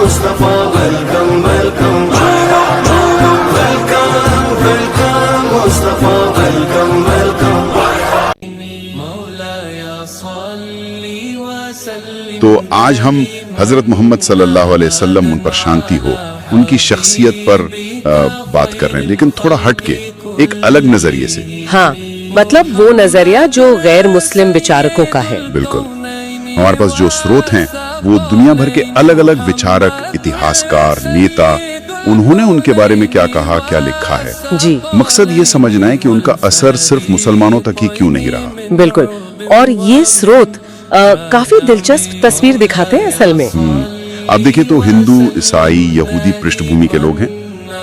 Mustafa welcome welcome welcome welcome Mustafa welcome welcome. तो आज हम हजरत मोहम्मद सल्लल्लाहु अलैहि वसल्लम, उन पर शांति हो, उनकी शख्सियत पर बात कर रहे हैं, लेकिन थोड़ा हटके, एक अलग नजरिए से। हाँ, मतलब वो नजरिया जो गैर मुस्लिम विचारकों का है। बिल्कुल। हमारे पास जो स्रोत हैं वो दुनिया भर के अलग अलग विचारक, इतिहासकार, नेता, उन्होंने उनके बारे में क्या कहा, क्या लिखा है। जी। मकसद ये समझना है कि उनका असर सिर्फ मुसलमानों तक ही क्यों नहीं रहा। बिल्कुल। और ये स्रोत काफी दिलचस्प तस्वीर दिखाते हैं असल में। आप देखिए तो हिंदू, ईसाई, यहूदी पृष्ठभूमि के लोग हैं,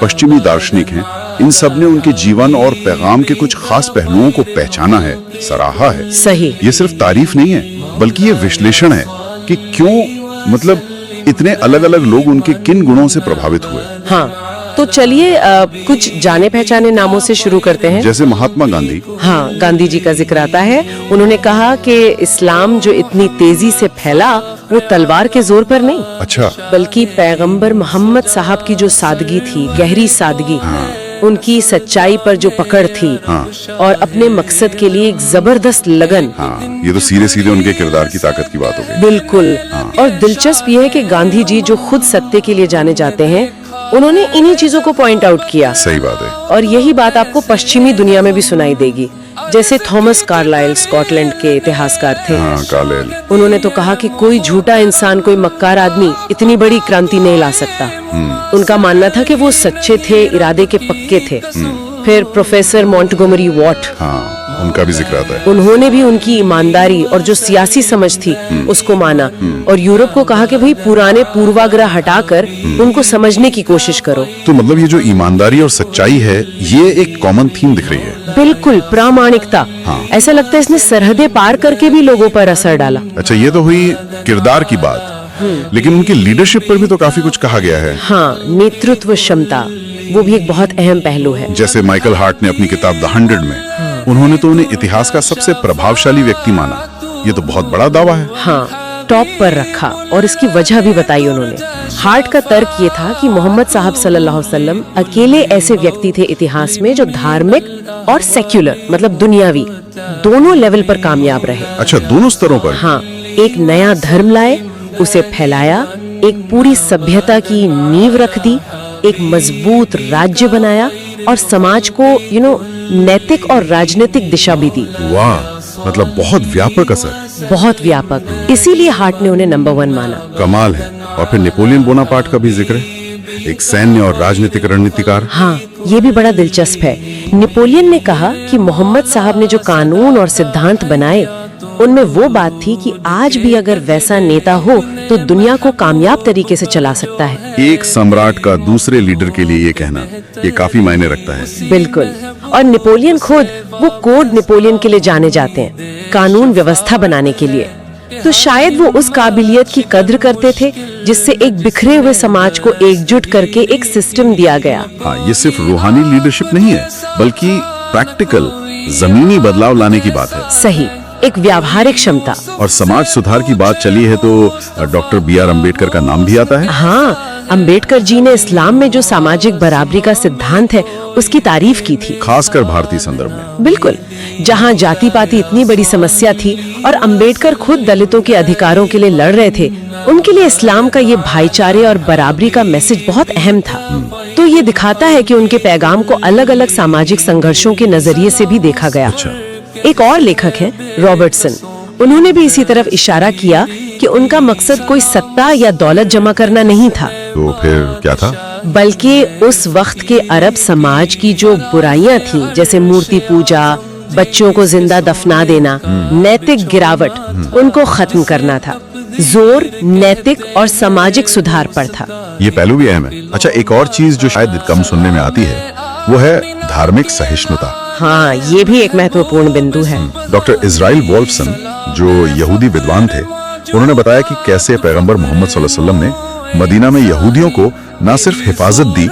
पश्चिमी दार्शनिक हैं, इन सब ने उनके जीवन और पैगाम के कुछ खास पहलुओं को पहचाना है, सराहा है। सही। ये सिर्फ तारीफ नहीं है, बल्कि ये विश्लेषण है कि क्यों, मतलब इतने अलग अलग लोग उनके किन गुणों से प्रभावित हुए। हाँ, तो चलिए कुछ जाने पहचाने नामों से शुरू करते हैं। जैसे महात्मा गांधी। हाँ, गांधी जी का जिक्र आता है। उन्होंने कहा कि इस्लाम जो इतनी तेजी से फैला वो तलवार के जोर पर नहीं, अच्छा, बल्कि पैगंबर मोहम्मद साहब की जो सादगी थी, गहरी सादगी, उनकी सच्चाई पर जो पकड़ थी, और अपने मकसद के लिए एक जबरदस्त लगन। हाँ, ये तो सीधे सीधे उनके किरदार की ताकत की बात हो गई। बिल्कुल। और दिलचस्प ये है कि गांधी जी जो खुद सत्य के लिए जाने जाते हैं, उन्होंने इन्हीं चीजों को पॉइंट आउट किया। सही बात है। और यही बात आपको पश्चिमी दुनिया में भी सुनाई देगी। जैसे थॉमस कार्लाइल स्कॉटलैंड के इतिहासकार थे। हाँ, कार्लाइल। उन्होंने तो कहा कि कोई झूठा इंसान, कोई मक्कार आदमी इतनी बड़ी क्रांति नहीं ला सकता। उनका मानना था कि वो सच्चे थे, इरादे के पक्के थे। फिर प्रोफेसर मॉन्टगोमरी वॉट, हाँ, उनका भी जिक्र आता है। उन्होंने भी उनकी ईमानदारी और जो सियासी समझ थी उसको माना, और यूरोप को कहा कि भाई पुराने पूर्वाग्रह हटाकर उनको समझने की कोशिश करो। तो मतलब ये जो ईमानदारी और सच्चाई है, ये एक कॉमन थीम दिख रही है। बिल्कुल, प्रामाणिकता। ऐसा लगता है इसने सरहदें पार करके भी लोगों पर असर डाला। अच्छा, ये तो हुई किरदार की बात, लेकिन उनकी लीडरशिप पर भी तो काफी कुछ कहा गया है। हाँ, नेतृत्व क्षमता, वो भी एक बहुत अहम पहलू है। जैसे माइकल हार्ट ने अपनी किताब द 100 में, उन्होंने तो उन्हें इतिहास का सबसे प्रभावशाली व्यक्ति माना। ये तो बहुत बड़ा दावा है। हाँ, टॉप पर रखा, और इसकी वजह भी बताई उन्होंने। हार्ट का तर्क ये था कि मोहम्मद साहब सल्लल्लाहु अलैहि वसल्लम अकेले ऐसे व्यक्ति थे इतिहास में जो धार्मिक और सेक्युलर, मतलब दुनियावी, दोनों लेवल पर कामयाब रहे। अच्छा, दोनों स्तरों पर। हाँ, एक नया धर्म लाए, उसे फैलाया, एक पूरी सभ्यता की नींव रख दी, एक मजबूत राज्य बनाया, और समाज को नैतिक और राजनीतिक दिशा भी दी। वाह, मतलब बहुत व्यापक असर। बहुत व्यापक। इसीलिए हार्ट ने उन्हें नंबर 1 माना। कमाल है। और फिर नेपोलियन बोनापार्ट का भी जिक्र है, एक सैन्य और राजनीतिक रणनीतिकार। हाँ, ये भी बड़ा दिलचस्प है। नेपोलियन ने कहा कि मोहम्मद साहब ने जो कानून और सिद्धांत बनाए, उनमें वो बात थी कि आज भी अगर वैसा नेता हो तो दुनिया को कामयाब तरीके से चला सकता है। एक सम्राट का दूसरे लीडर के लिए ये कहना, ये काफी मायने रखता है। बिल्कुल। और नेपोलियन खुद, वो कोड नेपोलियन के लिए जाने जाते हैं, कानून व्यवस्था बनाने के लिए। तो शायद वो उस काबिलियत की कद्र करते थे जिससे एक बिखरे हुए समाज को एकजुट करके एक सिस्टम दिया गया। हाँ, ये सिर्फ रूहानी लीडरशिप नहीं है, बल्कि प्रैक्टिकल, जमीनी बदलाव लाने की बात है। सही, एक व्यावहारिक क्षमता। और समाज सुधार की बात चली है तो डॉक्टर B.R. अम्बेडकर का नाम भी आता है। हाँ, अम्बेडकर जी ने इस्लाम में जो सामाजिक बराबरी का सिद्धांत है उसकी तारीफ की थी, खासकर भारतीय संदर्भ में। बिल्कुल, जहाँ जाति पाति इतनी बड़ी समस्या थी और अम्बेडकर खुद दलितों के अधिकारों के लिए लड़ रहे थे, उनके लिए इस्लाम का ये भाईचारे और बराबरी का मैसेज बहुत अहम था। तो ये दिखाता है कि उनके पैगाम को अलग अलग सामाजिक संघर्षों के नजरिए से भी देखा गया। अच्छा। एक और लेखक हैं रॉबर्टसन, उन्होंने भी इसी तरफ इशारा किया कि उनका मकसद कोई सत्ता या दौलत जमा करना नहीं था। तो फिर क्या था? बल्कि उस वक्त के अरब समाज की जो बुराइयां थी, जैसे मूर्ति पूजा, बच्चों को जिंदा दफना देना, नैतिक गिरावट, उनको खत्म करना था। जोर नैतिक और सामाजिक सुधार पर था। ये पहलू भी अहम है। अच्छा, एक और चीज जो शायद कम सुनने में आती है, वो है धार्मिक सहिष्णुता। हाँ, ये भी एक महत्वपूर्ण बिंदु है। डॉक्टर इजराइल वोल्फसन, जो यहूदी विद्वान थे, उन्होंने बताया कि कैसे पैगंबर मोहम्मद सल्लल्लाहु अलैहि वसल्लम ने मदीना में यहूदियों को न सिर्फ हिफाजत दी,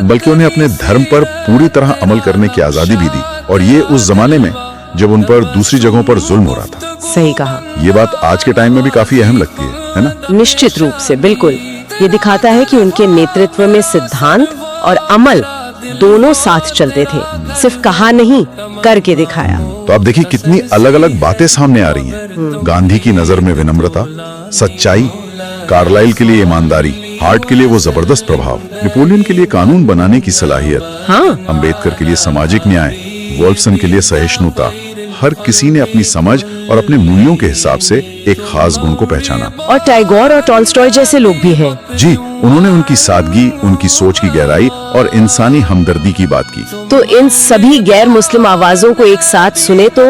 बल्कि उन्हें अपने धर्म पर पूरी तरह अमल करने की आजादी भी दी, और ये उस जमाने में जब उन पर दूसरी जगहों पर जुल्म हो रहा था। सही कहा। ये बात आज के टाइम में भी काफी अहम लगती है ना? निश्चित रूप से, बिल्कुल। ये दिखाता है कि उनके नेतृत्व में सिद्धांत और अमल दोनों साथ चलते थे, सिर्फ कहा नहीं करके दिखाया। तो आप देखिए कितनी अलग अलग बातें सामने आ रही हैं। गांधी की नजर में विनम्रता, सच्चाई, कार्लाइल के लिए ईमानदारी, हार्ट के लिए वो जबरदस्त प्रभाव, नेपोलियन के लिए कानून बनाने की सलाहियत, हाँ, अंबेडकर के लिए सामाजिक न्याय, वोल्फसन के लिए सहिष्णुता। हर किसी ने अपनी समझ और अपने मूल्यों के हिसाब से एक खास गुण को पहचाना। और टैगोर और टॉल्स्टॉय जैसे लोग भी हैं। जी, उन्होंने उनकी सादगी, उनकी सोच की गहराई और इंसानी हमदर्दी की बात की। तो इन सभी गैर मुस्लिम आवाजों को एक साथ सुने तो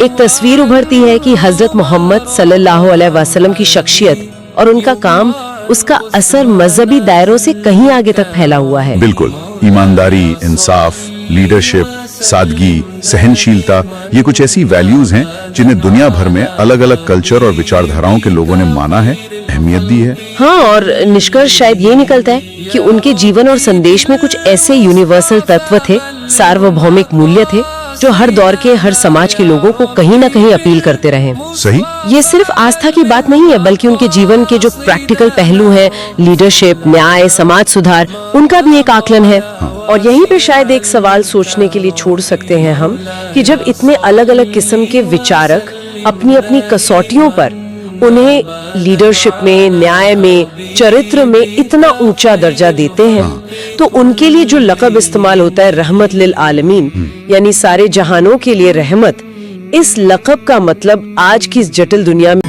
एक तस्वीर उभरती है कि हजरत मोहम्मद सल्लल्लाहु अलैहि वसल्लम की शख्सियत और उनका काम, उसका असर मजहबी दायरों से कहीं आगे तक फैला हुआ है। बिल्कुल, ईमानदारी, इंसाफ, लीडरशिप, सादगी, सहनशीलता, ये कुछ ऐसी वैल्यूज हैं जिन्हें दुनिया भर में अलग अलग कल्चर और विचारधाराओं के लोगों ने माना है, अहमियत दी है। हाँ, और निष्कर्ष शायद ये निकलता है कि उनके जीवन और संदेश में कुछ ऐसे यूनिवर्सल तत्व थे, सार्वभौमिक मूल्य थे, जो हर दौर के, हर समाज के लोगों को कहीं न कहीं अपील करते रहे। सही। ये सिर्फ आस्था की बात नहीं है, बल्कि उनके जीवन के जो प्रैक्टिकल पहलू हैं, लीडरशिप, न्याय, समाज सुधार, उनका भी एक आकलन है। और यहीं पे शायद एक सवाल सोचने के लिए छोड़ सकते हैं हम कि जब इतने अलग अलग किस्म के विचारक अपनी अपनी कसौटियों पर उन्हें लीडरशिप में, न्याय में, चरित्र में इतना ऊंचा दर्जा देते हैं, तो उनके लिए जो लक़ब इस्तेमाल होता है रहमत लिल आलमीन, यानी सारे जहानों के लिए रहमत, इस लक़ब का मतलब आज की इस जटिल दुनिया में